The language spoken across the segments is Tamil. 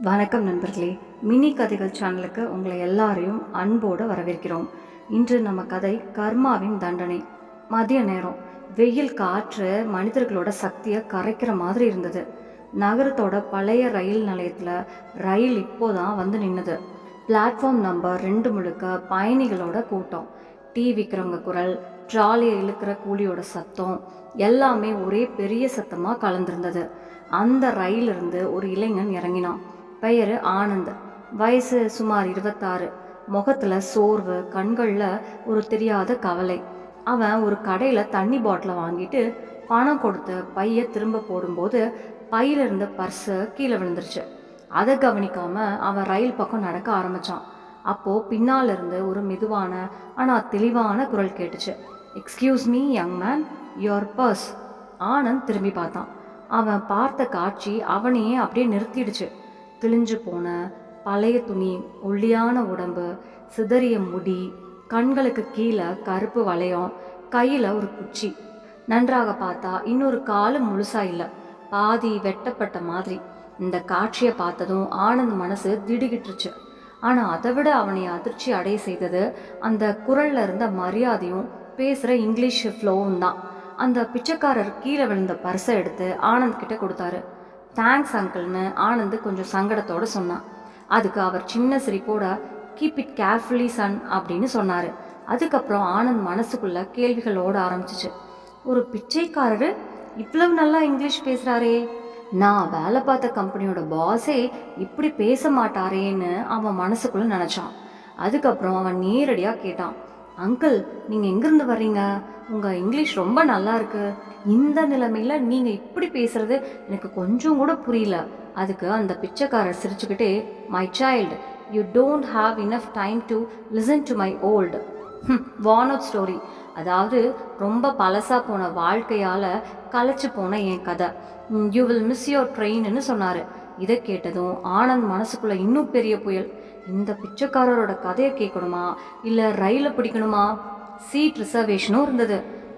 வணக்கம் நண்பர்களே. மினி கதைகள் சேனலுக்கு உங்களை எல்லாரையும் அன்போடு வரவேற்கிறோம். இன்று நம்ம கதை கர்மாவின் தண்டனை. மதிய நேரம், வெயில் காற்று மனிதர்களோட சக்தியை கரைக்கிற மாதிரி இருந்தது. நகரத்தோட பழைய ரயில் நிலையத்தில் ரயில் இப்போதான் வந்து நின்னுது. பிளாட்ஃபார்ம் நம்பர் 2 முழுக்க பயணிகளோட கூட்டம். டீ விற்கிறவங்க குரல், ட்ராலியை இழுக்கிற கூலியோட சத்தம் எல்லாமே ஒரே பெரிய சத்தமாக கலந்திருந்தது. அந்த ரயிலிருந்து ஒரு இளைஞன் இறங்கினான். பெயர் ஆனந்த். வயசு சுமார் 26. முகத்தில் சோர்வு, கண்களில் ஒரு தெரியாத கவலை. அவன் ஒரு கடையில் தண்ணி பாட்டிலை வாங்கிட்டு பணம் கொடுத்து பையை திரும்ப போடும்போது பையில இருந்த பர்ஸு கீழே விழுந்துருச்சு. அதை கவனிக்காம அவன் ரயில் பக்கம் நடக்க ஆரம்பிச்சான். அப்போ பின்னால் இருந்து ஒரு மெதுவான ஆனால் தெளிவான குரல் கேட்டுச்சு. Excuse me young man, your purse. Anand திரும்பி பார்த்தான். அவன் பார்த்த காட்சி அவனையே அப்படியே நிறுத்திடுச்சு. கிழிஞ்சு போன பழைய துணி, ஒல்லியான உடம்பு, சிதறிய முடி, கண்களுக்கு கீழே கருப்பு வளையம், கையில் ஒரு குச்சி. நன்றாக பார்த்தா இன்னொரு காலு முழுசா இல்லை, பாதி வெட்டப்பட்ட மாதிரி. இந்த காட்சியை பார்த்ததும் ஆனந்த் மனசு திடுகிட்டுருச்சு. ஆனால் அதை விட அவனை அதிர்ச்சி அடைய செய்தது அந்த குரல்ல இருந்த மரியாதையும் பேசுகிற இங்கிலீஷ் ஃப்ளோவும் தான். அந்த பிச்சைக்காரர் கீழே விழுந்த பர்ஸை எடுத்து ஆனந்த் கிட்ட கொடுத்தாரு. தேங்க்ஸ் அங்கிள்னு ஆனந்த் கொஞ்சம் சங்கடத்தோடு சொன்னான். அதுக்கு அவர் சின்ன சிரிப்போட கீப் இட் கேர்ஃபுல்லி சன் அப்படின்னு சொன்னார். அதுக்கப்புறம் ஆனந்த் மனசுக்குள்ள கேள்விகள் ஓட ஆரம்பிச்சிச்சு. ஒரு பிச்சைக்காரரு இவ்வளவு நல்லா இங்கிலீஷ் பேசுகிறாரே, நான் வேலை பார்த்த கம்பெனியோட பாஸே இப்படி பேச மாட்டாரேன்னு அவன் மனசுக்குள்ளே நினச்சான். அதுக்கப்புறம் அவன் நேரடியாக கேட்டான், அங்கிள் நீங்கள் எங்கேருந்து வர்றீங்க? உங்கள் இங்கிலீஷ் ரொம்ப நல்லா இருக்கு. இந்த நிலைமையில் நீங்கள் இப்படி பேசுறது எனக்கு கொஞ்சம் கூட புரியல. அதுக்கு அந்த பிச்சைக்காரர் சிரிச்சுக்கிட்டே, my child, you don't have enough time to listen to my old warn story. அதாவது ரொம்ப பழசா போன வாழ்க்கையால் களைச்சு போன என் கதை. யூ வில் மிஸ் யுவர் ட்ரெயின்னு சொன்னார். இதை கேட்டதும் ஆனந்த் மனசுக்குள்ளே இன்னும் பெரிய புயல். இந்த பிச்சைக்காரரோட கதையை கேட்கணுமா இல்லை ரயிலை பிடிக்கணுமா? சீட் ரிசர்வேஷனும் இருந்தது.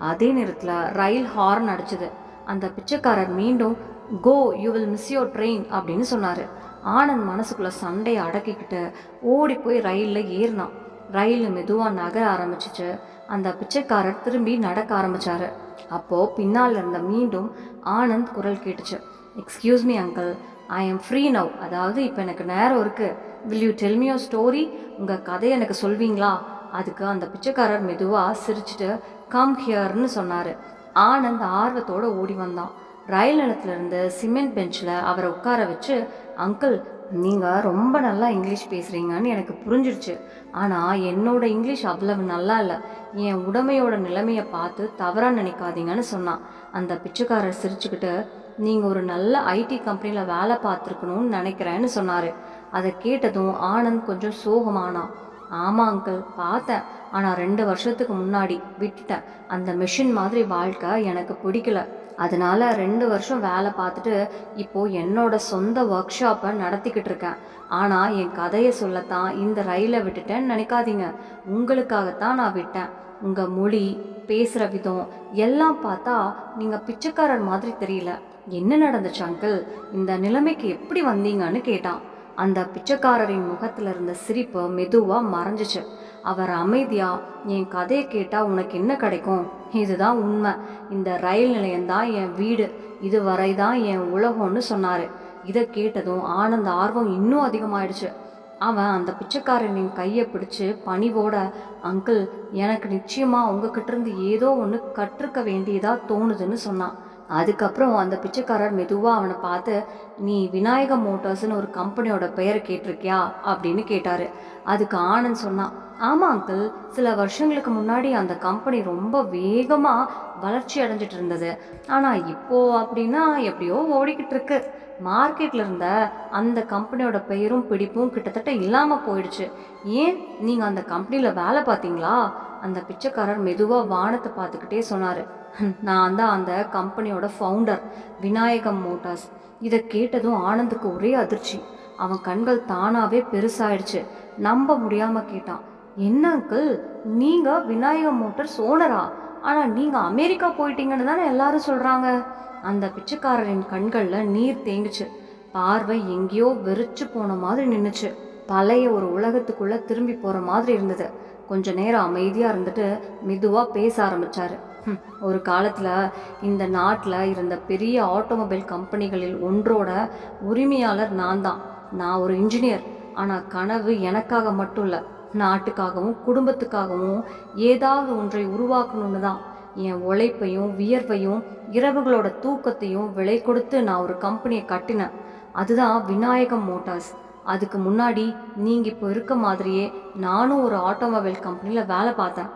அதே நேரத்தில் ரயில் ஹார்ன் அடிச்சுது. அந்த பிச்சைக்காரர் மீண்டும் go, you will miss your train அப்படின்னு சொன்னார். ஆனந்த் மனசுக்குள்ளே சண்டையை அடக்கிக்கிட்டு ஓடி போய் ரயிலில் ஏறினான். ரயில் மெதுவாக நகர ஆரம்பிச்சிச்சு. அந்த பிச்சைக்காரர் திரும்பி நடக்க ஆரம்பித்தார். அப்போது பின்னால் இருந்த மீண்டும் ஆனந்த் குரல் கேட்டுச்சு. Excuse me uncle, I am free now. அதாவது இப்போ எனக்கு நேரம் இருக்குது. Will you tell me your story? உங்கள் கதையை எனக்கு சொல்வீங்களா? அதுக்கு அந்த பிச்சைக்காரர் மெதுவாக சிரிச்சுட்டு கம் ஹியர்னு சொன்னார். ஆனந்த் ஆர்வத்தோடு ஓடி வந்தான். ரயில் நிலத்திலிருந்து சிமெண்ட் பெஞ்சில் அவரை உட்கார வச்சு, அங்கிள் நீங்கள் ரொம்ப நல்லா இங்கிலீஷ் பேசுகிறீங்கன்னு எனக்கு புரிஞ்சிடுச்சு. ஆனால் என்னோட இங்கிலீஷ் அவ்வளவு நல்லா இல்லை. என் உடமையோட நிலைமையை பார்த்து தவறாக நினைக்காதீங்கன்னு சொன்னான். அந்த பிச்சைக்காரர் சிரிச்சுக்கிட்டு, நீங்கள் ஒரு நல்ல ஐடி கம்பெனியில் வேலை பார்த்துருக்கணும்னு நினைக்கிறேன்னு சொன்னார். அதை கேட்டதும் ஆனந்த் கொஞ்சம் சோகமானான். ஆமாம் அங்கிள், பார்த்தேன். ஆனால் 2 வருஷத்துக்கு முன்னாடி விட்டுட்டேன். அந்த மிஷின் மாதிரி வாழ்க்கை எனக்கு பிடிக்கல. அதனால் 2 வருஷம் வேலை பார்த்துட்டு இப்போது என்னோட சொந்த ஒர்க் ஷாப்பை நடத்திக்கிட்டு இருக்கேன். ஆனால் என் கதையை சொல்லத்தான் இந்த ரயிலை விட்டுட்டேன்னு நினைக்காதீங்க. உங்களுக்காகத்தான் நான் விட்டேன். உங்கள் மொழி, பேசுகிற விதம் எல்லாம் பார்த்தா நீங்கள் பிச்சைக்காரர் மாதிரி தெரியல. என்ன நடந்துச்சு அங்கிள்? இந்த நிலைமைக்கு எப்படி வந்தீங்கன்னு கேட்டான். அந்த பிச்சைக்காரரின் முகத்தில் இருந்த சிரிப்பு மெதுவாக மறைஞ்சிச்சு. அவர் அமைதியா, என் கதையை கேட்டால் உனக்கு என்ன கிடைக்கும்? இதுதான் உண்மை. இந்த ரயில் நிலையம்தான் என் வீடு, இதுவரை தான் என் உலகம்னு சொன்னார். இதை கேட்டதும் ஆனந்த ஆர்வம் இன்னும் அதிகமாயிடுச்சு. அவன் அந்த பிச்சைக்காரனின் கையை பிடிச்சு பணிவோட, அங்கிள் எனக்கு நிச்சயமாக உங்ககிட்ட இருந்து ஏதோ ஒன்று கற்றுக்க வேண்டியதாக தோணுதுன்னு சொன்னான். அதுக்கப்புறம் அந்த பிச்சைக்காரர் மெதுவாக அவனை பார்த்து, நீ விநாயக மோட்டார்ஸ்னு ஒரு கம்பெனியோட பெயரை கேட்டிருக்கியா அப்படின்னு கேட்டார். அதுக்கு ஆனந்த் சொன்னான், ஆமாம் அங்கிள், சில வருஷங்களுக்கு முன்னாடி அந்த கம்பெனி ரொம்ப வேகமாக வளர்ச்சி அடைஞ்சிட்டு இருந்தது. ஆனால் இப்போது அப்படின்னா எப்படியோ ஓடிக்கிட்டு இருக்கு. மார்க்கெட்டில் இருந்த அந்த கம்பெனியோட பெயரும் பிடிப்பும் கிட்டத்தட்ட இல்லாமல் போயிடுச்சு. ஏன், நீங்கள் அந்த கம்பெனியில் வேலை பார்த்தீங்களா? அந்த பிச்சைக்காரர் மெதுவாக வானத்தை பார்த்துக்கிட்டே சொன்னார், நான் தான் அந்த கம்பெனியோட ஃபவுண்டர், விநாயகம் மோட்டார்ஸ். இதை கேட்டதும் ஆனந்துக்கு ஒரே அதிர்ச்சி. அவன் கண்கள் தானாகவே பெருசாயிடுச்சு. நம்ப முடியாமல் கேட்டான், என்ன அங்கிள், நீங்கள் விநாயகம் மோட்டார்ஸ் ஓனரா? ஆனால் நீங்கள் அமெரிக்கா போயிட்டீங்கன்னு தானே எல்லாரும் சொல்கிறாங்க. அந்த பிச்சைக்காரரின் கண்களில் நீர் தேங்குச்சு. பார்வை எங்கேயோ வெறிச்சு போன மாதிரி நின்றுச்சு. பழைய ஒரு உலகத்துக்குள்ளே திரும்பி போகிற மாதிரி இருந்தது. கொஞ்ச நேரம் அமைதியாக இருந்துட்டு மெதுவாக பேச ஆரம்பித்தார். ஒரு காலத்தில் இந்த நாட்டில் இருந்த பெரிய ஆட்டோமொபைல் கம்பெனிகளில் ஒன்றோட உரிமையாளர் நான் தான். நான் ஒரு இன்ஜினியர். ஆனால் கனவு எனக்காக மட்டும் இல்லை, நாட்டுக்காகவும் குடும்பத்துக்காகவும் ஏதாவது ஒன்றை உருவாக்கணும்னு தான். என் உழைப்பையும் வியர்வையும் இரவுகளோட தூக்கத்தையும் விலை கொடுத்து நான் ஒரு கம்பெனியை கட்டினேன். அதுதான் விநாயகம் மோட்டார்ஸ். அதுக்கு முன்னாடி நீங்கள் இப்போ இருக்க மாதிரியே நானும் ஒரு ஆட்டோமொபைல் கம்பெனியில் வேலை பார்த்தேன்.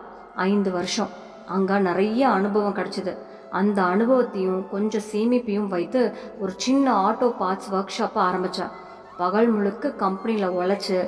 5 வருஷம். அங்கே நிறைய அனுபவம் கிடச்சிது. அந்த அனுபவத்தையும் கொஞ்சம் சேமிப்பையும் வைத்து ஒரு சின்ன ஆட்டோ பார்ட்ஸ் ஒர்க் ஷாப்பை ஆரம்பித்தேன். பகல் முழுக்க கம்பெனியில் உழைச்சி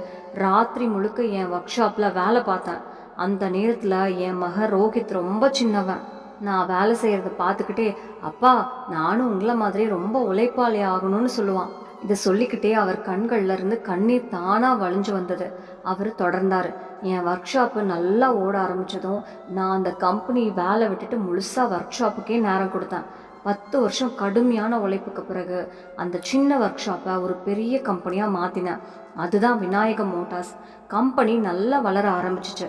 ராத்திரி முழுக்க என் ஒர்க் ஷாப்பில் வேலை பார்த்தேன். அந்த நேரத்தில் என் மகன் ரோஹித் ரொம்ப சின்னவன். நான் வேலை செய்கிறத பார்த்துக்கிட்டே, அப்பா நானும் உங்களை மாதிரி ரொம்ப உழைப்பாளி ஆகணும்னு சொல்லுவான். இதை சொல்லிக்கிட்டே அவர் கண்கள்ல இருந்து கண்ணீர் தானாக வழிஞ்சு வந்தது. அவர் தொடர்ந்தார். என் ஒர்க் ஷாப்பு நல்லா ஓட ஆரம்பித்ததும் நான் அந்த கம்பெனி வேலை விட்டுட்டு முழுசாக ஒர்க் ஷாப்புக்கே நேரம் கொடுத்தேன். 10 வருஷம் கடுமையான உழைப்புக்கு பிறகு அந்த சின்ன ஒர்க் ஷாப்பை ஒரு பெரிய கம்பெனியாக மாற்றினேன். அதுதான் விநாயகம் மோட்டார்ஸ். கம்பெனி நல்லா வளர ஆரம்பிச்சிச்சு.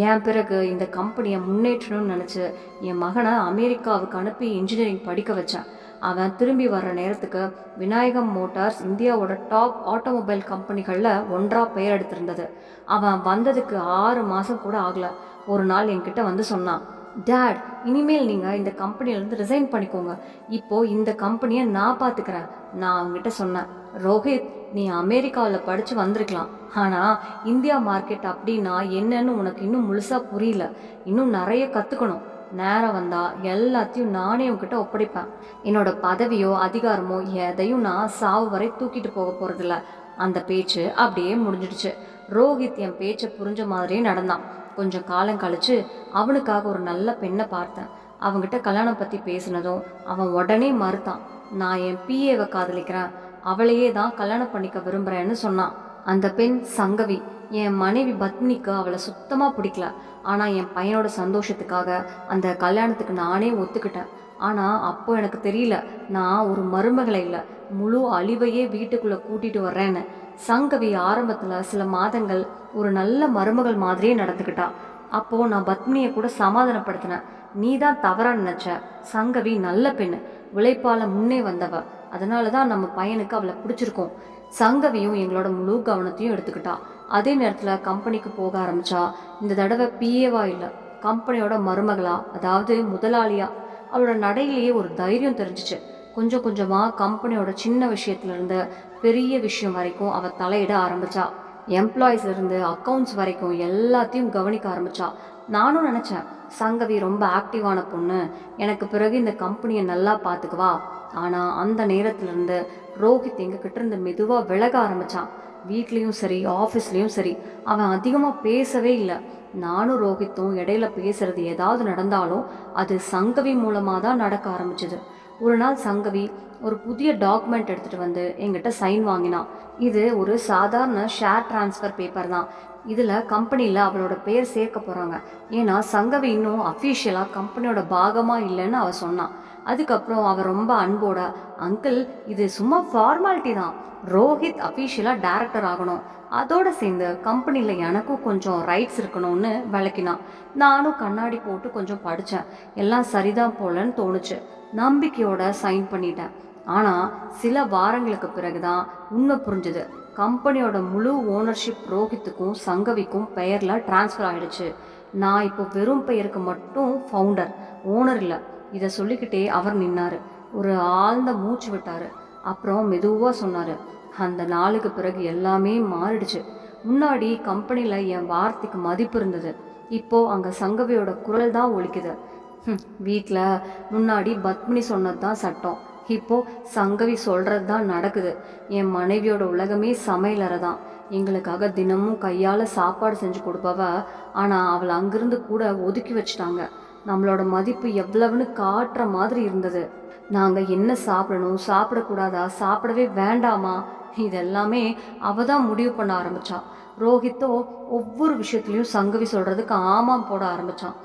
என் பிறகு இந்த கம்பெனியை முன்னேற்றணும்னு நினச்சி என் மகனை அமெரிக்காவுக்கு அனுப்பி இன்ஜினியரிங் படிக்க வச்சேன். அவன் திரும்பி வர்ற நேரத்துக்கு விநாயகம் மோட்டார்ஸ் இந்தியாவோட டாப் ஆட்டோமொபைல் கம்பெனிகளில் ஒன்றாக பெயர் எடுத்திருந்தது. அவன் வந்ததுக்கு 6 மாதம் கூட ஆகலை. ஒரு நாள் என்கிட்ட வந்து சொன்னான், டேட், இனிமேல் நீங்கள் இந்த கம்பெனிலேருந்து ரிசைன் பண்ணிக்கோங்க. இப்போது இந்த கம்பெனியை நான் பார்த்துக்கிறேன். நான் அவங்ககிட்ட சொன்னேன், ரோஹித், நீ அமெரிக்காவில் படித்து வந்திருக்கலாம், ஆனால் இந்தியா மார்க்கெட் அப்படின்னா என்னன்னு உனக்கு இன்னும் முழுசாக புரியல. இன்னும் நிறைய கற்றுக்கணும். நேரம் வந்தால் எல்லாத்தையும் நானே உங்ககிட்ட ஒப்படைப்பேன். என்னோட பதவியோ அதிகாரமோ எதையும் நான் சாவு வரை தூக்கிட்டு போக போகிறதில்ல. அந்த பேச்சு அப்படியே முடிஞ்சிடுச்சு. ரோஹித் என் பேச்சை புரிஞ்ச மாதிரியே நடந்தான். கொஞ்சம் காலம் கழிச்சு அவனுக்காக ஒரு நல்ல பெண்ணை பார்த்தேன். அவங்ககிட்ட கல்யாணம் பற்றி பேசினதும் அவன் உடனே மறுத்தான். நான் என் பிஏவை காதலிக்கிறேன், அவளையே தான் கல்யாணம் பண்ணிக்க விரும்புகிறேன்னு சொன்னான். அந்த பெண் சங்கவி. என் மனைவி பத்மினிக்கு அவளை சுத்தமாக பிடிக்கல. ஆனால் என் பையனோட சந்தோஷத்துக்காக அந்த கல்யாணத்துக்கு நானே ஒத்துக்கிட்டேன். ஆனால் அப்போ எனக்கு தெரியல, நான் ஒரு மருமகளை இல்லை, முழு அழிவையே வீட்டுக்குள்ளே கூட்டிகிட்டு வர்றேன்னு. சங்கவி ஆரம்பத்தில் சில மாதங்கள் ஒரு நல்ல மருமகள் மாதிரியே நடந்துக்கிட்டா. அப்போது நான் பத்மினியை கூட சமாதானப்படுத்தினேன். நீ தான் தவறாக நினச்ச. சங்கவி நல்ல பெண்ணு, உழைப்பால் முன்னே வந்தவ. அதனால தான் நம்ம பையனுக்கு அவளை பிடிச்சிருக்கோம். சங்கவியும் எங்களோட முழு கவனத்தையும் எடுத்துக்கிட்டா. அதே நேரத்தில் கம்பெனிக்கு போக ஆரம்பித்தா. இந்த தடவை பிஏவா இல்லை, கம்பெனியோட மருமகளா, அதாவது முதலாளியா. அவளோட நடையிலேயே ஒரு தைரியம் தெரிஞ்சிச்சு. கொஞ்சம் கொஞ்சமாக கம்பெனியோட சின்ன விஷயத்துலேருந்து பெரிய விஷயம் வரைக்கும் அவள் தலையிட ஆரம்பித்தா. எம்ப்ளாயிஸ்லேருந்து அக்கௌண்ட்ஸ் வரைக்கும் எல்லாத்தையும் கவனிக்க ஆரம்பித்தா. நானும் நினச்சேன், சங்கவி ரொம்ப ஆக்டிவான பொண்ணு, எனக்கு பிறகு இந்த கம்பெனியை நல்லா பார்த்துக்குவா. ஆனால் அந்த நேரத்துலேருந்து ரோஹித் எங்ககிட்ட இருந்து மெதுவாக விலக ஆரம்பித்தான். வீட்லேயும் சரி ஆஃபீஸ்லேயும் சரி அவன் அதிகமாக பேசவே இல்லை. நானும் ரோஹித்தும் இடையில பேசுறது ஏதாவது நடந்தாலும் அது சங்கவி மூலமாக தான் நடக்க ஆரம்பிச்சுது. ஒரு நாள் சங்கவி ஒரு புதிய டாக்குமெண்ட் எடுத்துகிட்டு வந்து எங்கிட்ட சைன் வாங்கினான். இது ஒரு சாதாரண ஷேர் டிரான்ஸ்ஃபர் பேப்பர் தான். இதில் கம்பெனியில் அவளோட பேர் சேர்க்க போகிறாங்க. ஏன்னா சங்கவி இன்னும் அஃபீஷியலாக கம்பெனியோட பாகமாக இல்லைன்னு அவள் சொன்னான். அதுக்கப்புறம் அவள் ரொம்ப அன்போட, அங்கிள், இது சும்மா ஃபார்மாலிட்டி தான், ரோஹித் அஃபீஷியலாக டைரக்டர் ஆகணும், அதோடு சேர்ந்து கம்பெனியில் எனக்கும் கொஞ்சம் ரைட்ஸ் இருக்கணும்னு விளக்கினான். நானும் கண்ணாடி போட்டு கொஞ்சம் படித்தேன். எல்லாம் சரிதான் போலன்னு தோணுச்சு. நம்பிக்கையோட சைன் பண்ணிட்டேன். ஆனால் சில வாரங்களுக்கு பிறகு தான் உண்மை புரிஞ்சுது. கம்பெனியோட முழு ஓனர்ஷிப் ரோஹித்துக்கும் சங்கவிக்கும் பெயரில் டிரான்ஸ்ஃபர் ஆகிடுச்சு. நான் இப்போ வெறும் பெயருக்கு மட்டும் ஃபவுண்டர், ஓனர் இல்லை. இதை சொல்லிக்கிட்டே அவர் நின்னார். ஒரு ஆழ்ந்த மூச்சு விட்டார். அப்புறம் மெதுவாக சொன்னார், அந்த நாளுக்கு பிறகு எல்லாமே மாறிடுச்சு. முன்னாடி கம்பெனியில் என் வார்த்தைக்கு மதிப்பு இருந்தது. இப்போது அங்கே சங்கவியோட குரல் தான் ஒலிக்குது. வீட்டில் முன்னாடி பத்மினி சொன்னது தான் சட்டம், இப்போது சங்கவி சொல்கிறது தான் நடக்குது. என் மனைவியோட உலகமே சமையலறை தான். எங்களுக்காக தினமும் கையால் சாப்பாடு செஞ்சு கொடுப்பவ, ஆனால் அவளை அங்கிருந்து கூட ஒதுக்கி வச்சுட்டாங்க. நம்மளோட மதிப்பு எவ்வளவுன்னு காட்டுற மாதிரி இருந்தது. நாங்கள் என்ன சாப்பிடணும், சாப்பிடக்கூடாதா, சாப்பிடவே வேண்டாமா, இதெல்லாமே அவள் தான் முடிவு பண்ண ஆரம்பித்தா. ரோஹித்தோ ஒவ்வொரு விஷயத்துலையும் சங்கவி சொல்கிறதுக்கு ஆமாம் போட ஆரம்பித்தான்.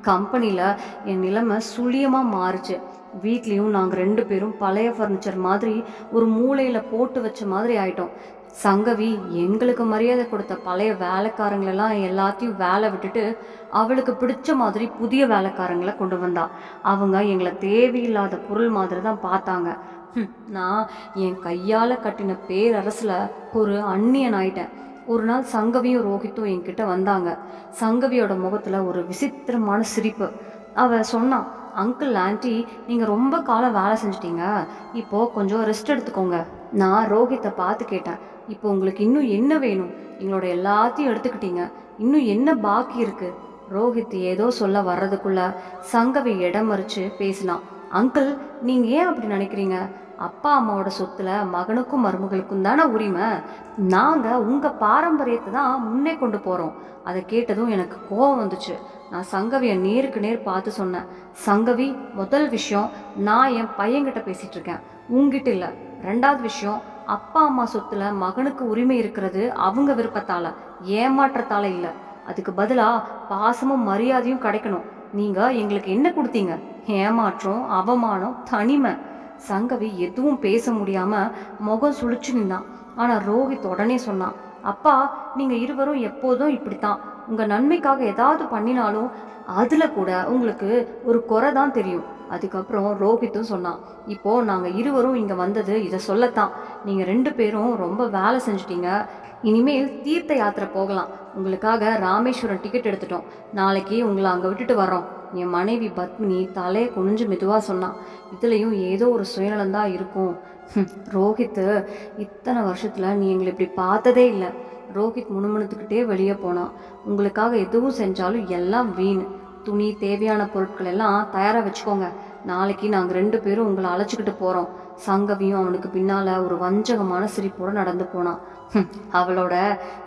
கம்பெனியில் என் நிலைமை சுழியமாக மாறுச்சு. வீட்லேயும் நாங்கள் 2 பேரும் பழைய ஃபர்னிச்சர் மாதிரி ஒரு மூலையில் போட்டு வச்ச மாதிரி ஆயிட்டோம். சங்கவி எங்களுக்கு மரியாதை கொடுத்த பழைய வேலைக்காரங்களெல்லாம் எல்லாத்தையும் வேலை விட்டுட்டு அவளுக்கு பிடிச்ச மாதிரி புதிய வேலைக்காரங்களை கொண்டு வந்தா. அவங்க எங்களை தேவையில்லாத பொருள் மாதிரி தான் பார்த்தாங்க. நான் என் கையால் கட்டின பேரரசில் ஒரு அந்நியன் ஆயிட்டேன். ஒரு நாள் சங்கவியும் ரோஹித்தும் என்கிட்ட வந்தாங்க. சங்கவியோட முகத்தில் ஒரு விசித்திரமான சிரிப்பு. அவ சொன்னான், அங்கிள் ஆன்ட்டி நீங்கள் ரொம்ப காலம் வேலை செஞ்சிட்டீங்க, இப்போது கொஞ்சம் ரெஸ்ட் எடுத்துக்கோங்க. நான் ரோஹித்தை பார்த்து கேட்டேன், இப்போ உங்களுக்கு இன்னும் என்ன வேணும்? எங்களோட எல்லாத்தையும் எடுத்துக்கிட்டீங்க, இன்னும் என்ன பாக்கி இருக்கு? ரோஹித் ஏதோ சொல்ல வர்றதுக்குள்ள சங்கவி இடம் மறிச்சு பேசினான். அங்கிள், நீங்கள் ஏன் அப்படி நினைக்கிறீங்க? அப்பா அம்மாவோட சொத்துல மகனுக்கும் மருமகளுக்கும் தானே உரிமை. நாங்கள் உங்கள் பாரம்பரியத்தை தான் முன்னே கொண்டு போகிறோம். அதை கேட்டதும் எனக்கு கோபம் வந்துச்சு. நான் சங்கவியை நேருக்கு நேர் பார்த்து சொன்னேன், சங்கவி, முதல் விஷயம், நான் என் பையன்கிட்ட பேசிகிட்டு இருக்கேன், உங்ககிட்ட இல்லை. ரெண்டாவது விஷயம், அப்பா அம்மா சொத்துல மகனுக்கு உரிமை இருக்கிறது அவங்க விருப்பத்தால், ஏமாற்றத்தால் இல்லை. அதுக்கு பதிலாக பாசமும் மரியாதையும் கிடைக்கணும். நீங்கள் எங்களுக்கு என்ன கொடுத்தீங்க? ஏமாற்றம், அவமானம், தனிமை. சங்கவி எதுவும் பேச முடியாமல் முகம் சுழிச்சு நின்னான். ஆனால் ரோஹித் உடனே சொன்னான், அப்பா, நீங்கள் இருவரும் எப்போதும் இப்படித்தான். உங்கள் நன்மைக்காக ஏதாவது பண்ணினாலும் அதில் கூட உங்களுக்கு ஒரு குறை தான் தெரியும். அதுக்கப்புறம் ரோஹித்தும் சொன்னான், இப்போது நாங்கள் இருவரும் இங்கே வந்தது இதை சொல்லத்தான். நீங்கள் 2 பேரும் ரொம்ப வேலை செஞ்சிட்டீங்க. இனிமேல் தீர்த்த யாத்திரை போகலாம். உங்களுக்காக ராமேஸ்வரம் டிக்கெட் எடுத்துட்டோம். நாளைக்கு உங்களை அங்கே விட்டுட்டு வரோம். என் மனைவி பத்மினி தலையை குனிஞ்சு மெதுவாக சொன்னான், இதுலேயும் ஏதோ ஒரு சுயநலந்தான் இருக்கும். ரோஹித்து, இத்தனை வருஷத்தில் நீ எங்களை இப்படி பார்த்ததே இல்லை. ரோஹித் முணுமுணுத்துக்கிட்டே வெளியே போனான். உங்களுக்காக எதுவும் செஞ்சாலும் எல்லாம் வீண். துணி, தேவையான பொருட்கள் எல்லாம் தயாராக வச்சுக்கோங்க. நாளைக்கு நாங்கள் 2 பேரும் உங்களை அழைச்சிக்கிட்டு போகிறோம். சங்கவியும் அவனுக்கு பின்னால் ஒரு வஞ்சகமான சிரிப்போடு நடந்து போனான். அவளோட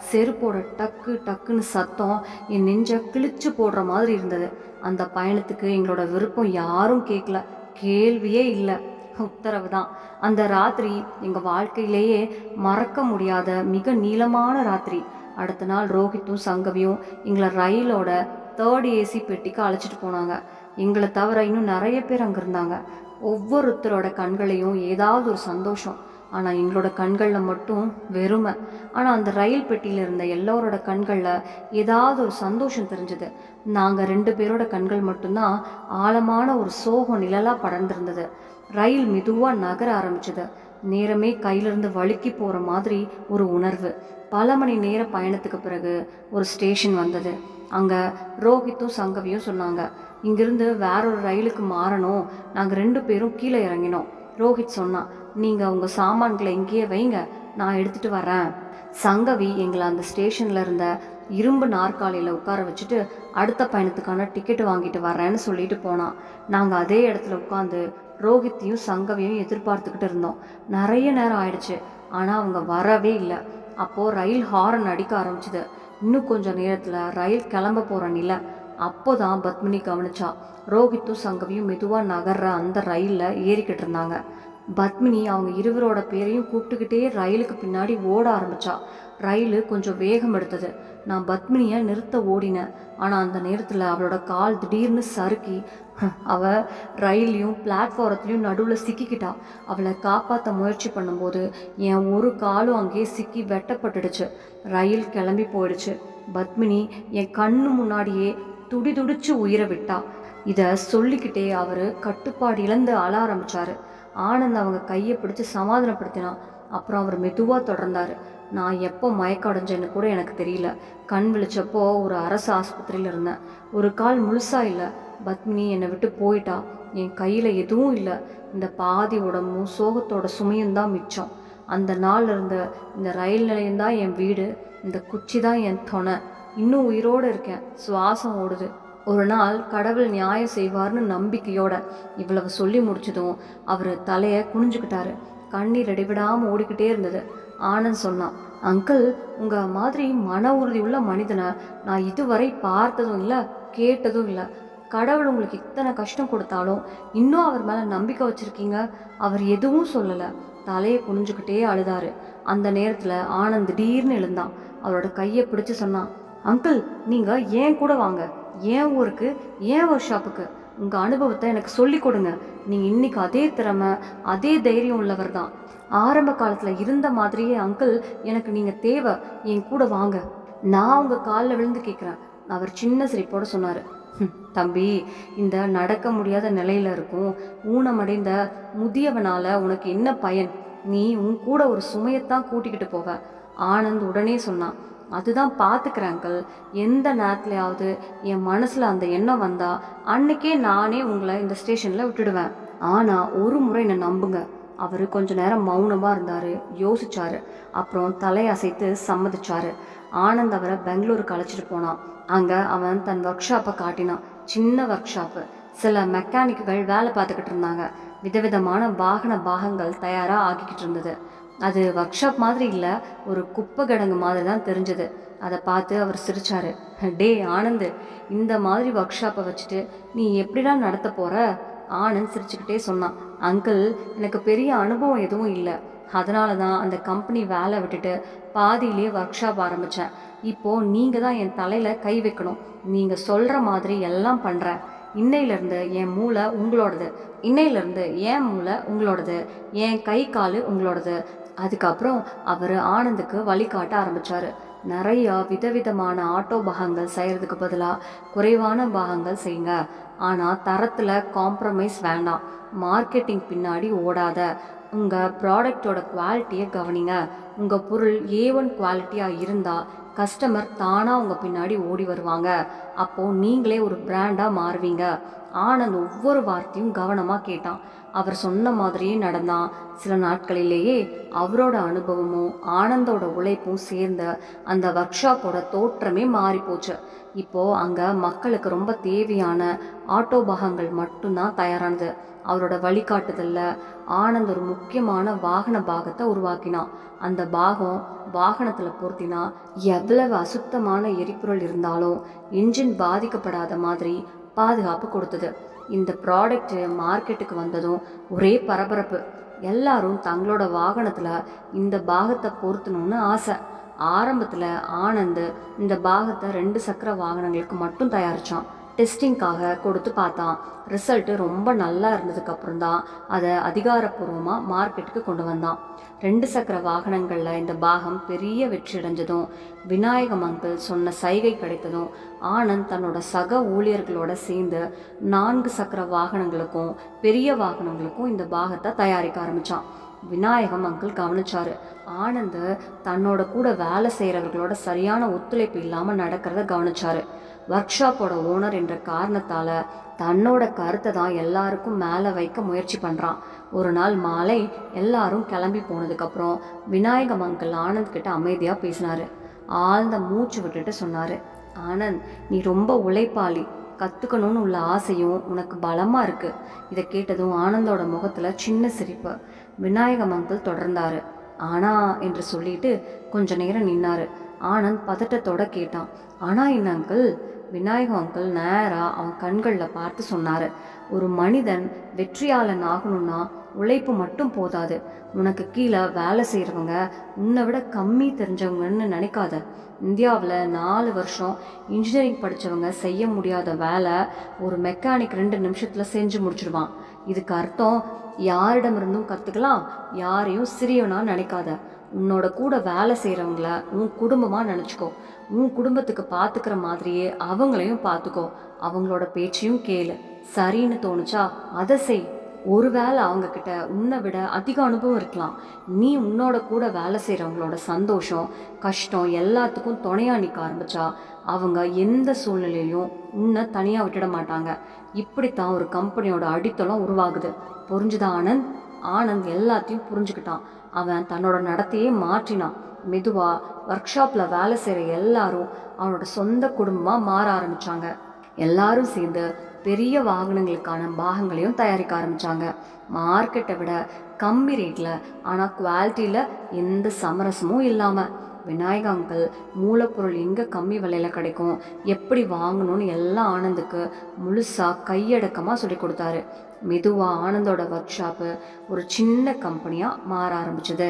செருப்போட டக்கு டக்குன்னு சத்தம் என் நெஞ்சை கிழிச்சு போடுற மாதிரி இருந்தது. அந்த பயணத்துக்கு எங்களோட விருப்பம் யாரும் கேட்கல, கேள்வியே இல்லை, உத்தரவு தான். அந்த ராத்திரி எங்கள் வாழ்க்கையிலேயே மறக்க முடியாத மிக நீளமான ராத்திரி. அடுத்த நாள் ரோஹித்தும் சங்கவியும் எங்களை ரயிலோட 3rd ஏசி பெட்டிக்கு அழைச்சிட்டு போனாங்க. எங்களை தவிர இன்னும் நிறைய பேர் அங்கே இருந்தாங்க. ஒவ்வொருத்தரோட கண்களையும் ஏதாவது ஒரு சந்தோஷம், ஆனால் எங்களோட கண்களில் மட்டும் வெறுமை. ஆனால் அந்த ரயில் பெட்டியில் இருந்த எல்லோரோட கண்களில் ஏதாவது ஒரு சந்தோஷம் தெரிஞ்சது. நாங்கள் 2 பேரோட கண்கள் மட்டும்தான் ஆழமான ஒரு சோகம் நிழலாக படர்ந்திருந்தது. ரயில் மெதுவாக நகர ஆரம்பிச்சது. நேரமே கையிலிருந்து வழுக்கி போகிற மாதிரி ஒரு உணர்வு. பல மணி நேர பயணத்துக்கு பிறகு ஒரு ஸ்டேஷன் வந்தது. அங்கே ரோஹித்தும் சங்கவியும் சொன்னாங்க, இங்கிருந்து வேறொரு ரயிலுக்கு மாறணும். நாங்கள் 2 பேரும் கீழே இறங்கினோம். ரோஹித் சொன்னான், நீங்கள் உங்கள் சாமான்களை இங்கேயே வைங்க, நான் எடுத்துகிட்டு வரேன். சங்கவி எங்களை அந்த ஸ்டேஷனில் இருந்த இரும்பு நாற்காலியில் உட்கார வச்சுட்டு அடுத்த பயணத்துக்கான டிக்கெட்டு வாங்கிட்டு வரேன்னு சொல்லிட்டு போனான். நாங்கள் அதே இடத்துல உட்காந்து ரோஹித்தையும் சங்கவியும் எதிர்பார்த்துக்கிட்டு இருந்தோம். நிறைய நேரம் ஆயிடுச்சு, ஆனால் அவங்க வரவே இல்லை. அப்போது ரயில் ஹாரன் அடிக்க ஆரம்பிச்சுது. இன்னும் கொஞ்சம் நேரத்தில் ரயில் கிளம்ப போகிற நிலை. அப்போ தான் பத்மினி கவனிச்சா, ரோஹித்தும் சங்கவியும் மெதுவாக நகர்ற அந்த ரயிலில் ஏறிக்கிட்டு இருந்தாங்க. பத்மினி அவங்க இருவரோட பேரையும் கூப்பிட்டுக்கிட்டே ரயிலுக்கு பின்னாடி ஓட ஆரம்பிச்சா. ரயில் கொஞ்சம் வேகம் எடுத்தது. நான் பத்மினியை நிறுத்த ஓடினேன். ஆனால் அந்த நேரத்தில் அவளோட கால் திடீர்னு சறுக்கி அவள் ரயிலையும் பிளாட்ஃபாரத்துலேயும் நடுவில் சிக்கிக்கிட்டா. அவளை காப்பாற்ற முயற்சி பண்ணும்போது என் ஒரு காலும் அங்கேயே சிக்கி வெட்டப்பட்டுடுச்சு. ரயில் கிளம்பி போயிடுச்சு. பத்மினி என் கண்ணு முன்னாடியே துடி துடிச்சு உயிரை விட்டா. இதை சொல்லிக்கிட்டே அவர் கட்டுப்பாடு இழந்து அழ ஆரம்பித்தார். ஆனந்த் அவங்க கையை பிடிச்சி சமாதானப்படுத்தினான். அப்புறம் அவர் மெதுவாக தொடர்ந்தார், நான் எப்போ மயக்கம் அடைஞ்சேன்னு கூட எனக்கு தெரியல. கண் விழிச்சப்போ ஒரு அரசு ஆஸ்பத்திரியில் இருந்தேன். ஒரு கால் முழுசாக இல்லை. பத்மினி என்னை விட்டு போயிட்டா. என் கையில் எதுவும் இல்லை. இந்த பாதி உடம்பும் சோகத்தோட சுமையும் தான் மிச்சம். அந்த நாள் இருந்த இந்த ரயில் நிலையம்தான் என் வீடு. இந்த குச்சி தான் என் துணை. இன்னும் உயிரோடு இருக்கேன், சுவாசம் ஓடுது. ஒரு நாள் கடவுள் நியாயம் செய்வார்னு நம்பிக்கையோட இவ்வளவு சொல்லி முடிச்சதும் அவர் தலையை குனிஞ்சுக்கிட்டாரு. கண்ணீர் இடைவிடாமல் ஓடிக்கிட்டே இருந்தது. ஆனந்த் சொன்னான், அங்கிள், உங்கள் மாதிரி மன உறுதி உள்ள மனிதனை நான் இதுவரை பார்த்ததும் இல்லை, கேட்டதும் இல்லை. கடவுள் உங்களுக்கு இத்தனை கஷ்டம் கொடுத்தாலும் இன்னும் அவர் மேலே நம்பிக்கை வச்சுருக்கீங்க. அவர் எதுவும் சொல்லலை, தலையை குனிஞ்சுக்கிட்டே அழுதாரு. அந்த நேரத்தில் ஆனந்த் திடீர்னு எழுந்தான். அவரோட கையை பிடிச்சி சொன்னான், அங்கிள், நீங்கள் ஏன் கூட வாங்க, ஏன் ஊருக்கு, ஏன் ஒர்க் ஷாப்புக்கு. உங்கள் அனுபவத்தை எனக்கு சொல்லிக் கொடுங்க. நீங்கள் இன்றைக்கி அதே திறமை அதே தைரியம் உள்ளவர் தான். ஆரம்ப காலத்தில் இருந்த மாதிரியே அங்கிள் எனக்கு நீங்கள் தேவை, என் கூட வாங்க. நான் உங்கள் காலில் விழுந்து கேட்குறேன். அவர் சின்ன சிரிப்போடு சொன்னார், தம்பி, இந்த நடக்க முடியாத நிலையில் இருக்கும் ஊனமடைந்த முதியவனால் உனக்கு என்ன பயன்? நீ உன் கூட ஒரு சுமையத்தான் கூட்டிக்கிட்டு போவ. ஆனந்த் உடனே சொன்னான், அதுதான் பார்த்துக்கிறேன் அங்கிள். எந்த நேரத்துலையாவது என் மனசில் அந்த எண்ணம் வந்தால் அன்னைக்கே நானே உங்களை இந்த ஸ்டேஷனில் விட்டுடுவேன். ஆனால் ஒரு முறை என்னை நம்புங்க. அவர் கொஞ்ச நேரம் மௌனமாக இருந்தார், யோசிச்சார். அப்புறம் தலையசைத்து சம்மதிச்சார். ஆனந்த் அவரை பெங்களூருக்கு அழைச்சிட்டு போனான். அங்கே அவன் தன் ஒர்க் ஷாப்பை காட்டினான். சின்ன ஒர்க் ஷாப்பு. சில மெக்கானிக்குகள் வேலை பார்த்துக்கிட்டு இருந்தாங்க. விதவிதமான வாகன பாகங்கள் தயாராக ஆக்கிக்கிட்டு இருந்தது. அது ஒர்க் ஷாப் மாதிரி இல்லை, ஒரு குப்பை கிடங்கு மாதிரி தான் தெரிஞ்சது. அதை பார்த்து அவர் சிரிச்சார். டே ஆனந்த், இந்த மாதிரி ஒர்க் ஷாப்பை வச்சுட்டு நீ எப்படிடா நடத்த போகிற? ஆனந்த் சிரிச்சுக்கிட்டே சொன்னான், அங்கிள், எனக்கு பெரிய அனுபவம் எதுவும் இல்லை. அதனால தான் அந்த கம்பெனி வேலை விட்டுட்டு பாதியிலேயே ஒர்க் ஷாப் ஆரம்பித்தேன். இப்போது நீங்கள் தான் என் தலையில் கை வைக்கணும். நீங்கள் சொல்கிற மாதிரி எல்லாம் பண்ணுறேன். இன்னையிலேருந்து என் மூளை உங்களோடது, இன்னையிலேருந்து என் மூளை உங்களோடது, என் கை கால் உங்களோடது. அதுக்கப்புறம் அவர் ஆனந்துக்கு வழிகாட்ட ஆரம்பித்தார். நிறையா விதவிதமான ஆட்டோ பாகங்கள் செய்கிறதுக்கு பதிலாக குறைவான பாகங்கள் செய்யுங்க. ஆனால் தரத்தில் காம்ப்ரமைஸ் வேண்டாம். மார்க்கெட்டிங் பின்னாடி ஓடாத. உங்கள் ப்ராடக்டோட குவாலிட்டியை கவனிங்க. உங்கள் பொருள் A1 குவாலிட்டியாக இருந்தால் கஸ்டமர் தானாக உங்கள் பின்னாடி ஓடி வருவாங்க. அப்போது நீங்களே ஒரு பிராண்டாக மாறுவீங்க. ஆனந்த் ஒவ்வொரு வார்த்தையும் கவனமாக கேட்டான். அவர் சொன்ன மாதிரியே நடந்தான். சில நாட்களிலேயே அவரோட அனுபவமும் ஆனந்தோட உழைப்பும் சேர்ந்த அந்த ஒர்க் ஷாப்போட தோற்றமே மாறி போச்சு. இப்போது அங்கே மக்களுக்கு ரொம்ப தேவையான ஆட்டோ பாகங்கள் மட்டும்தான் தயாரானது. அவரோட வழிகாட்டுதலில் ஆனந்த் ஒரு முக்கியமான வாகன பாகத்தை உருவாக்கினான். அந்த பாகம் வாகனத்தில் பொருத்தினா எவ்வளவு அசுத்தமான எரிபொருள் இருந்தாலும் இன்ஜின் பாதிக்கப்படாத மாதிரி பாதுகாப்பு கொடுத்தது. இந்த ப்ராடக்ட் மார்க்கெட்டுக்கு வந்ததும் ஒரே பரபரப்பு. எல்லாரும் தங்களோட வாகனத்தில் இந்த பாகத்தை பொருத்தணும்னு ஆசை. ஆரம்பத்தில் ஆனந்த் இந்த பாகத்தை 2 சக்கர வாகனங்களுக்கு மட்டும் தயாரித்தான். டெஸ்டிங்காக கொடுத்து பார்த்தான். ரிசல்ட்டு ரொம்ப நல்லா இருந்ததுக்கப்புறம் தான் அதை அதிகாரப்பூர்வமாக மார்க்கெட்டுக்கு கொண்டு வந்தான். 2 சக்கர வாகனங்களில் இந்த பாகம் பெரிய வெற்றி அடைஞ்சதும், விநாயகம் அங்கிள் சொன்ன சைகை கிடைத்ததும், ஆனந்த் தன்னோட சக ஊழியர்களோட சேர்ந்து 4 சக்கர வாகனங்களுக்கும் பெரிய வாகனங்களுக்கும் இந்த பாகத்தை தயாரிக்க ஆரம்பித்தான். விநாயகம் அங்கிள் கவனிச்சாரு. ஆனந்த் தன்னோட கூட வேலை செய்கிறவர்களோட சரியான ஒத்துழைப்பு இல்லாமல் நடக்கிறத கவனிச்சாரு. ஒர்க் ஷாப்போட ஓனர் என்ற காரணத்தால் தன்னோட கருத்தை தான் எல்லாருக்கும் மேலே வைக்க முயற்சி பண்ணுறான். ஒரு நாள் மாலை எல்லாரும் கிளம்பி போனதுக்கப்புறம் விநாயகம் அங்கிள் ஆனந்த் கிட்ட அமைதியாக பேசினார். ஆழ்ந்த மூச்சு விட்டுட்டு சொன்னார், ஆனந்த், நீ ரொம்ப உழைப்பாளி. கற்றுக்கணும்னு உள்ள ஆசையும் உனக்கு பலமாக இருக்குது. இதை கேட்டதும் ஆனந்தோட முகத்தில் சின்ன சிரிப்பு. விநாயகம் அங்கிள் தொடர்ந்தார். ஆனா என்று சொல்லிட்டு கொஞ்ச நேரம் நின்னார். ஆனந்த் பதட்டத்தோட கேட்டான், ஆனா என்ன அங்கிள்? விநாயகம் அங்கிள் நேராக அவன் கண்களில் பார்த்து சொன்னார், ஒரு மனிதன் வெற்றியாளன் ஆகணும்னா உழைப்பு மட்டும் போதாது. உனக்கு கீழே வேலை செய்கிறவங்க உன்னை விட கம்மி தெரிஞ்சவங்கன்னு நினைக்காத. இந்தியாவில் 4 வருஷம் இன்ஜினியரிங் படித்தவங்க செய்ய முடியாத வேலை ஒரு மெக்கானிக் 2 நிமிஷத்தில் செஞ்சு முடிச்சிடுவான். இதுக்கு அர்த்தம் யாரிடமிருந்தும் கற்றுக்கலாம், யாரையும் சிறியவனாக நினைக்காத. உன்னோட கூட வேலை செய்கிறவங்கள உன் குடும்பமாக நினச்சிக்கோ. உன் குடும்பத்துக்கு பார்த்துக்கிற மாதிரியே அவங்களையும் பார்த்துக்கோ. அவங்களோட பேச்சையும் கேளு. சரின்னு தோணுச்சா அதை செய். ஒருவேளை அவங்கக்கிட்ட உன்னை விட அதிக அனுபவம் இருக்கலாம். நீ உன்னோட கூட வேலை செய்கிறவங்களோட சந்தோஷம் கஷ்டம் எல்லாத்துக்கும் துணையாக நிற்க ஆரம்பித்தா அவங்க எந்த சூழ்நிலையிலையும் உன்னை தனியாக விட்டுட மாட்டாங்க. இப்படித்தான் ஒரு கம்பெனியோட அடித்தளம் உருவாகுது. புரிஞ்சுதா ஆனந்த்? ஆனந்த் எல்லாத்தையும் புரிஞ்சுக்கிட்டான். அவன் தன்னோட நடத்தையே மாற்றினான். மெதுவாக ஒர்க் ஷாப்பில் வேலை செய்கிற எல்லாரும் அவனோட சொந்த குடும்பமாக மாற ஆரம்பித்தாங்க. எல்லாரும் சேர்ந்து பெரிய வாகனங்களுக்கான பாகங்களையும் தயாரிக்க ஆரம்பித்தாங்க. மார்க்கெட்டை விட கம்மி ரேட்டில், ஆனால் குவாலிட்டியில் எந்த சமரசமும் இல்லாமல். விநாயக அங்கிள் மூலப்பொருள் எங்கே கம்மி விலையில் கிடைக்கும், எப்படி வாங்கணும்னு எல்லாம் ஆனந்துக்கு முழுசாக கையடக்கமாக சொல்லி கொடுத்தாரு. மெதுவாக ஆனந்தோட ஒர்க் ஷாப்பு ஒரு சின்ன கம்பெனியாக மாற ஆரம்பிச்சது.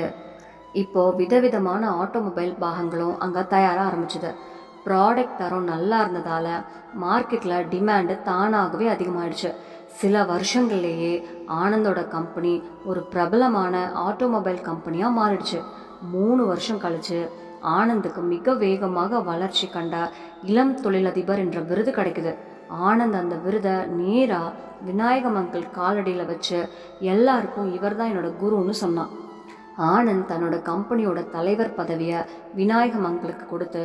இப்போது விதவிதமான ஆட்டோமொபைல் பாகங்களும் அங்கே தயாராக ஆரம்பிச்சுது. ப்ராடக்ட் தரம் நல்லா இருந்ததால் மார்க்கெட்டில் டிமாண்டு தானாகவே அதிகமாகிடுச்சு. சில வருஷங்கள்லேயே ஆனந்தோட கம்பெனி ஒரு பிரபலமான ஆட்டோமொபைல் கம்பெனியாக மாறிடுச்சு. 3 வருஷம் கழிச்சு ஆனந்துக்கு மிக வேகமாக வளர்ச்சி கண்ட இளம் தொழிலதிபர் என்ற விருது கிடைக்குது. ஆனந்த் அந்த விருதை நேராக விநாயகம் அங்கிள் காலடியில் வச்சு எல்லாருக்கும் இவர் தான் என்னோட குருன்னு சொன்னான். ஆனந்த் தன்னோட கம்பெனியோட தலைவர் பதவியை விநாயகம் அங்கிளுக்கு கொடுத்து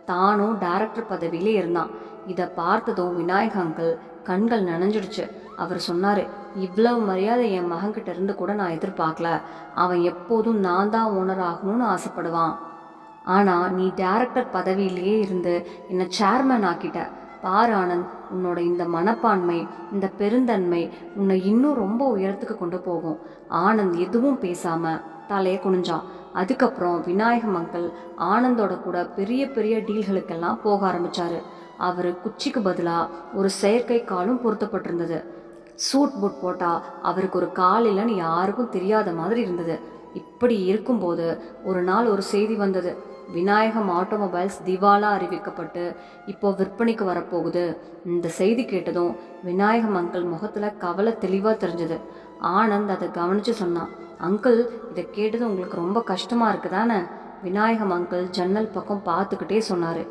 தானும் டைரக்டர் பதவியிலே இருந்தான். இதை பார்த்ததும் விநாயக அங்கிள் கண்கள் நனைஞ்சிடுச்சு. அவர் சொன்னார், இவ்வளவு மரியாதை என் மகன்கிட்ட இருந்து கூட நான் எதிர்பார்க்கல. அவன் எப்போதும் நான் தான் ஓனர் ஆகணும்னு ஆசைப்படுவான். ஆனால் நீ டைரக்டர் பதவியிலேயே இருந்து என்னை சேர்மேன் ஆக்கிட்ட. பார் ஆனந்த், உன்னோட இந்த மனப்பான்மை, இந்த பெருந்தன்மை உன்னை இன்னும் ரொம்ப உயரத்துக்கு கொண்டு போகும். ஆனந்த் எதுவும் பேசாமல் தலையை குனிஞ்சான். அதுக்கப்புறம் விநாயகம் அங்கிள் ஆனந்தோட கூட பெரிய பெரிய டீல்களுக்கெல்லாம் போக ஆரம்பித்தார். அவர் குச்சிக்கு பதிலாக ஒரு செயற்கை காலும் பொருத்தப்பட்டிருந்தது. சூட் பூட் போட்டால் அவருக்கு ஒரு கால் இல்லைன்னு யாருக்கும் தெரியாத மாதிரி இருந்தது. இப்படி இருக்கும்போது ஒரு நாள் ஒரு செய்தி வந்தது. விநாயகம் ஆட்டோமொபைல்ஸ் திவாலா அறிவிக்கப்பட்டு இப்போ விற்பனைக்கு வரப்போகுது. இந்த செய்தி கேட்டதும் விநாயகம் அங்கிள் முகத்தில் கவலை தெளிவாக தெரிஞ்சது. ஆனந்த் அதை கவனித்து சொன்னான், அங்கிள், இதை கேட்டது உங்களுக்கு ரொம்ப கஷ்டமாக இருக்குதானே? விநாயகம் அங்கிள் ஜன்னல் பக்கம் பார்த்துக்கிட்டே சொன்னார்,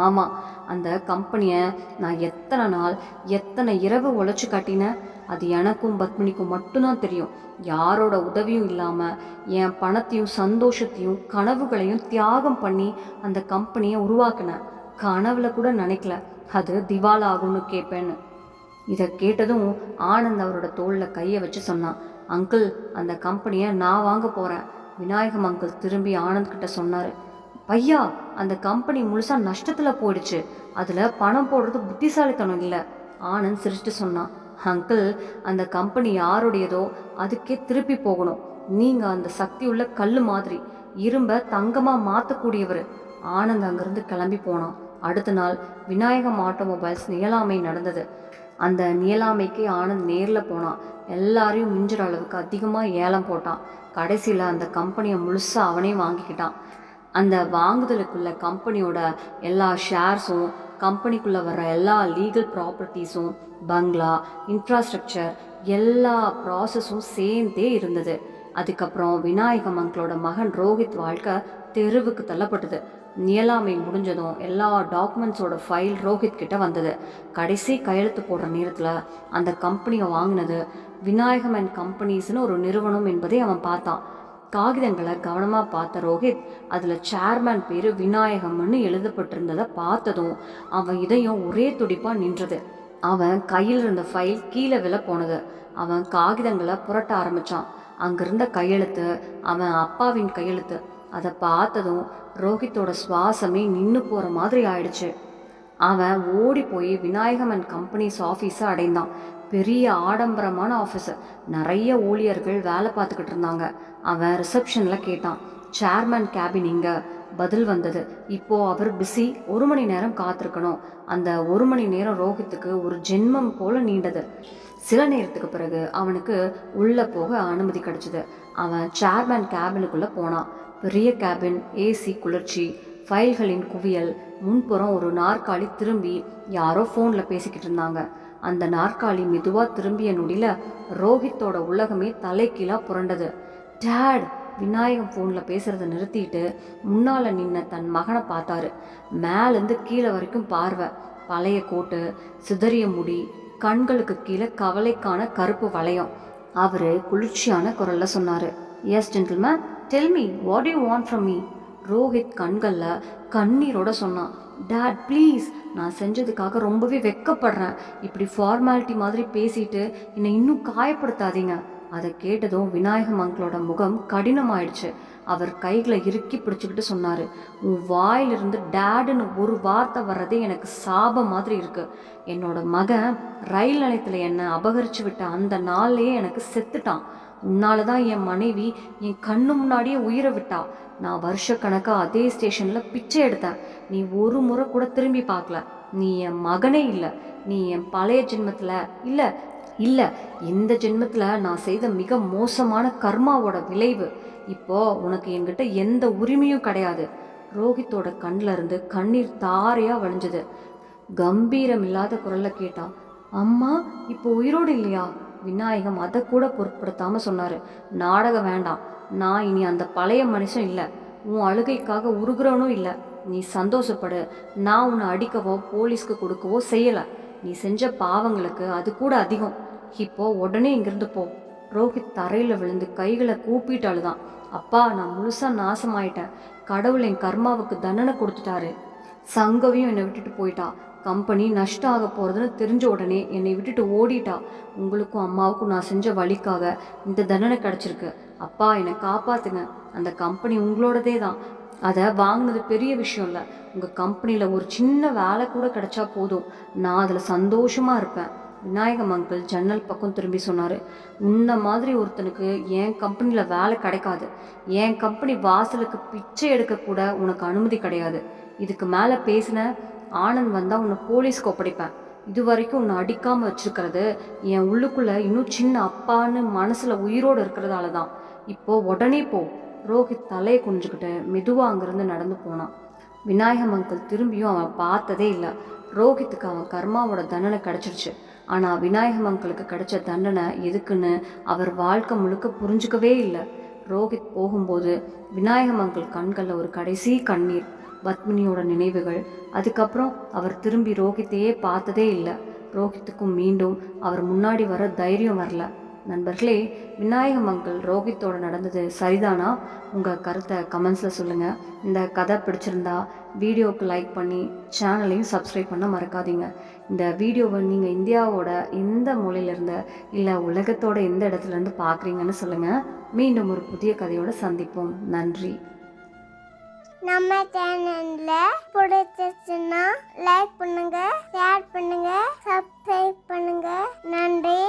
ஆமாம், அந்த கம்பெனியை நான் எத்தனை நாள் எத்தனை இரவு உழைச்சி காட்டினேன். அது எனக்கும் பத்மினிக்கும் மட்டும்தான் தெரியும். யாரோட உதவியும் இல்லாமல் என் பணத்தையும் சந்தோஷத்தையும் கனவுகளையும் தியாகம் பண்ணி அந்த கம்பெனியை உருவாக்கினேன். கனவுல கூட நினைக்கல அது திவாலா ஆகும்னு கேட்பேன்னு. இதை கேட்டதும் ஆனந்த் அவரோட தோளில் கையை வச்சு சொன்னான், அங்கிள், அந்த கம்பெனியை நான் வாங்க போகிறேன். விநாயகம் அங்கிள் திரும்பி ஆனந்த் கிட்ட சொன்னார், பையா, அந்த கம்பெனி முழுசாக நஷ்டத்தில் போயிடுச்சு. அதில் பணம் போடுறது புத்திசாலித்தனம் இல்லை. ஆனந்த் சிரிச்சுட்டு சொன்னான், அங்கிள், அந்த கம்பெனி யாருடையதோ அதுக்கே திருப்பி போகணும். நீங்கள் அந்த சக்தி உள்ள கல் மாதிரி இரும்பை தங்கமாக மாற்றக்கூடியவர். ஆனந்த் அங்கேருந்து கிளம்பி போனான். அடுத்த நாள் விநாயகம் ஆட்டோமொபைல்ஸ் நியலாமை நடந்தது. அந்த நியலாமைக்கு ஆனந்த் நேரில் போனான். எல்லாரையும் மிஞ்சுற அளவுக்கு அதிகமாக ஏலம் போட்டான். கடைசியில் அந்த கம்பெனியை முழுசாக அவனே வாங்கிக்கிட்டான். அந்த வாங்குதலுக்குள்ள கம்பெனியோட எல்லா ஷேர்ஸும், கம்பெனிக்குள்ளே வர்ற எல்லா லீகல் ப்ராப்பர்ட்டிஸும், பங்களா, இன்ஃப்ராஸ்ட்ரக்சர், எல்லா ப்ராசஸும் சேர்ந்தே இருந்தது. அதுக்கப்புறம் விநாயகம் அங்கிளோட மகன் ரோஹித் வாழ்க்கை தெருவுக்கு தள்ளப்பட்டது. நியலாமை முடிஞ்சதும் எல்லா டாக்குமெண்ட்ஸோட ஃபைல் ரோஹித் கிட்ட வந்தது. கடைசி கையெழுத்து போடுற நேரத்தில் அந்த கம்பெனியை வாங்கினது விநாயகம் அண்ட் கம்பெனிஸ்னு ஒரு நிறுவனம் என்பதை அவன் பார்த்தான். காகிதங்களை கவனமாக பார்த்த ரோஹித் அதில் சேர்மேன் பேர் விநாயகம்னு எழுதப்பட்டிருந்ததை பார்த்ததும் அவன் இதயம் ஒரே துடிப்பாக நின்றது. அவன் கையில் இருந்த ஃபைல் கீழே விழ போனது. அவன் காகிதங்களை புரட்ட ஆரம்பித்தான். அங்கிருந்த கையெழுத்து அவன் அப்பாவின் கையெழுத்து. அதை பார்த்ததும் ரோஹித்தோட சுவாசமே நின்று போகிற மாதிரி ஆயிடுச்சு. அவன் ஓடி போய் விநாயகம் அண்ட் கம்பெனிஸ் ஆஃபீஸை அடைந்தான். பெரிய ஆடம்பரமான ஆஃபீஸு, நிறைய ஊழியர்கள் வேலை பார்த்துக்கிட்டு இருந்தாங்க. அவன் ரிசப்ஷனில் கேட்டான், சேர்மேன் கேபின் இங்கே? பதில் வந்தது, இப்போது அவர் பிஸி, 1 மணி நேரம் காத்திருக்கணும். அந்த 1 மணி நேரம் ரோஹித்துக்கு ஒரு ஜென்மம் போல நீண்டது. சில நேரத்துக்கு பிறகு அவனுக்கு உள்ளே போக அனுமதி கிடச்சிது. அவன் சேர்மேன் கேபினுக்குள்ளே போனான். பெரிய கேபின், ஏசி, குளிர்ச்சி, ஃபைல்களின் குவியல், முன்புறம் ஒரு நாற்காலி திரும்பி யாரோ ஃபோனில் பேசிக்கிட்டு இருந்தாங்க. அந்த நாற்காலி மெதுவாக திரும்பிய நொடியில் ரோஹித்தோட உலகமே தலைக்கீழாக புரண்டது. டேட்! விநாயகம் ஃபோனில் பேசுகிறத நிறுத்திட்டு முன்னால் நின்ன தன் மகனை பார்த்தாரு. மேலேருந்து கீழே வரைக்கும் பார்வை, பழைய கோட்டு, சிதறிய முடி, கண்களுக்கு கீழே கவலைக்கான கருப்பு வளையம். அவர் குளிர்ச்சியான குரலில் சொன்னார், yes gentleman, tell me, what you want from me? Rohit கண்களில் கண்ணீரோட சொன்னான், டேட் ப்ளீஸ், நான் செஞ்சதுக்காக ரொம்பவே வெக்கப்படுறேன். இப்படி ஃபார்மாலிட்டி மாதிரி பேசிட்டு என்னை இன்னும் காயப்படுத்தாதீங்க. அதை கேட்டதும் விநாயகம் அங்கிளோட முகம் கடினமாயிடுச்சு. அவர் கைகளை இறுக்கி பிடிச்சிக்கிட்டு சொன்னார், உன் வாயிலிருந்து டேடுன்னு ஒரு வார்த்தை வர்றதே எனக்கு சாபம் மாதிரி இருக்கு. என்னோட மகன் ரயில் நிலையத்தில் என்னை அபகரித்து விட்ட அந்த நாள்லேயே எனக்கு செத்துட்டான். உன்னால தான் என் மனைவி என் கண்ணு முன்னாடியே உயிரை விட்டா. நான் வருஷக்கணக்காக அதே ஸ்டேஷனில் பிச்சை எடுத்தேன். நீ ஒரு முறை கூட திரும்பி பார்க்கல. நீ என் மகனே இல்லை. நீ என் பழைய ஜென்மத்தில் இல்லை, இந்த ஜென்மத்தில் நான் செய்த மிக மோசமான கர்மாவோட விளைவு. இப்போது உனக்கு என்கிட்ட எந்த உரிமையும் கிடையாது. ரோஹித்தோட கண்ணில் இருந்து கண்ணீர் தாரையாக வழிஞ்சது. கம்பீரம் இல்லாத குரலில் கேட்டா, அம்மா இப்போ உயிரோடு இல்லையா? விநாயகம் அதை கூட பொருட்படுத்தாமல் சொன்னார், நாடகம் வேண்டாம். நான் இனி அந்த பழைய மனுஷன் இல்லை. உன் அழுகைக்காக உருகுறவனும் இல்லை. நீ சந்தோஷப்படு. நான் உன்னை அடிக்கவோ போலீஸ்க்கு கொடுக்கவோ செய்யலை. நீ செஞ்ச பாவங்களுக்கு அது கூட அதிகம். இப்போ உடனே இங்கிருந்து போ. ரோஹித் தரையில் விழுந்து கைகளை கூப்பிட்டாலும் தான், அப்பா நான் முழுசாக நாசமாயிட்டேன். கடவுள் என் கர்மாவுக்கு தண்டனை கொடுத்துட்டாரு. சங்கவியும் என்னை விட்டுட்டு போயிட்டா. கம்பெனி நஷ்டம் ஆக போகிறதுன்னு தெரிஞ்ச உடனே என்னை விட்டுட்டு ஓடிட்டா. உங்களுக்கும் அம்மாவுக்கும் நான் செஞ்ச வழிக்காக இந்த தண்டனை கிடச்சிருக்கு. அப்பா என்னை காப்பாற்றுங்க. அந்த கம்பெனி உங்களோடதே தான். அதை வாங்கினது பெரிய விஷயம் இல்லை. உங்கள் கம்பெனியில் ஒரு சின்ன வேலை கூட கிடைச்சா போதும். நான் அதில் சந்தோஷமாக இருப்பேன். விநாயகம் அங்கிள் ஜன்னல் பக்கம் திரும்பி சொன்னார், உன்ன மாதிரி ஒருத்தனுக்கு என் கம்பெனியில் வேலை கிடைக்காது. என் கம்பெனி வாசலுக்கு பிச்சை எடுக்கக்கூட உனக்கு அனுமதி கிடையாது. இதுக்கு மேலே பேசின ஆனந்த் வந்தால் உன்னை போலீஸ்க்கு ஒப்படைப்பேன். இது வரைக்கும் உன்னை அடிக்காமல் வச்சுருக்கிறது என் உள்ளுக்குள்ளே இன்னும் சின்ன அப்பான்னு மனசில் உயிரோடு இருக்கிறதால தான். இப்போது உடனே போ. ரோஹித் தலையை குனிஞ்சுக்கிட்டு மெதுவாக அங்கேருந்து நடந்து போனான். விநாயகம் அங்கிள் திரும்பியும் அவன் பார்த்ததே இல்லை. ரோஹித்துக்கு அவன் கர்மாவோட தண்டனை கிடச்சிருச்சு. ஆனால் விநாயகம் அங்கிளுக்கு கிடைச்ச தண்டனை எதுக்குன்னு அவர் வாழ்க்கை முழுக்க புரிஞ்சுக்கவே இல்லை. ரோஹித் போகும்போது விநாயகம் அங்கிள் கண்களில் ஒரு கடைசி கண்ணீர், பத்மினியோட நினைவுகள். அதுக்கப்புறம் அவர் திரும்பி ரோஹித்தையே பார்த்ததே இல்லை. ரோஹித்துக்கும் மீண்டும் அவர் முன்னாடி வர தைரியம் வரல. நண்பர்களே, விநாயகம் அங்கிள் ரோஹித்தோட நடந்தது சரிதானா? உங்கள் கருத்தை கமெண்ட்ஸில் சொல்லுங்கள். இந்த கதை பிடிச்சிருந்தா வீடியோவுக்கு லைக் பண்ணி சேனலையும் சப்ஸ்கிரைப் பண்ண மறக்காதீங்க. இந்த வீடியோவை நீங்கள் இந்தியாவோட எந்த மூலையிலேருந்து இல்லை உலகத்தோட எந்த இடத்துலேருந்து பார்க்குறீங்கன்னு சொல்லுங்கள். மீண்டும் ஒரு புதிய கதையோடு சந்திப்போம். நன்றி. நம்ம சேனல்ல பிடிச்சிருச்சுன்னா லைக் பண்ணுங்க, ஷேர் பண்ணுங்க, சப்ஸ்கிரைப் பண்ணுங்க. நன்றி.